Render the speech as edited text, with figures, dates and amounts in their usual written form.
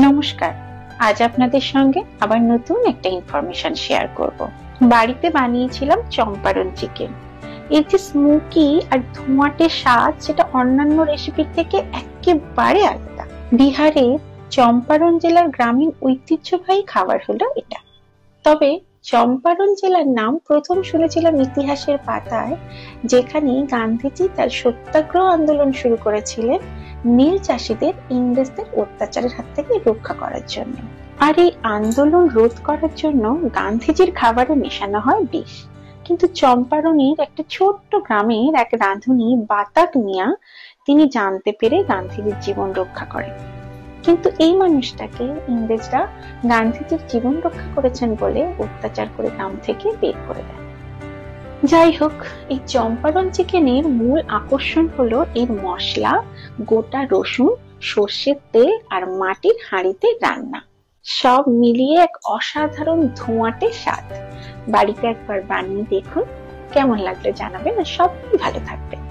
নমস্কার। আজ আপনাদের সঙ্গে আবার নতুন একটা ইনফরমেশন শেয়ার করব। বাড়িতে বানিয়েছিলাম চম্পারন চিকেন। এর যে স্মোকি আর ধোঁয়াটে স্বাদ, সেটা অন্যান্য রেসিপির থেকে একেবারে আলাদা। বিহারের চম্পারন জেলার গ্রামীণ ঐতিহ্যবাহী খাবার হলো এটা। তবে চম্পারন জেলার নাম প্রথম শুনেছিলাম ইতিহাসের পাতায়, যেখানে গান্ধীজি তার সত্যাগ্রহ আন্দোলন শুরু করেছিলেন নীল চাষীদের ইংরেজদের অত্যাচারের হাত থেকে রক্ষা করার জন্য। আর এই আন্দোলন রোধ করার জন্য গান্ধীজির খাবারে মেশানো হয় বিষ। কিন্তু চম্পারনের একটা ছোট্ট গ্রামের এক রাঁধুনি বাতাক মিয়া, তিনি জানতে পেরে গান্ধীজির জীবন রক্ষা করেন। কিন্তু এই মানুষটাকে ইংরেজরা গান্ধীজির জীবন রক্ষা করেছেন বলে অত্যাচার করে গ্রাম থেকে বের করে দেন। যাই হোক, এই চম্পারন চিকেনের মূল আকর্ষণ হলো এর মশলা, গোটা রসুন, সর্ষের তেল আর মাটির হাঁড়িতে রান্না। সব মিলিয়ে এক অসাধারণ ধোঁয়াটে স্বাদ। বাড়িতে একবার বানিয়ে দেখুন, কেমন লাগলো জানাবেন, আর সবাই ভালো থাকবেন।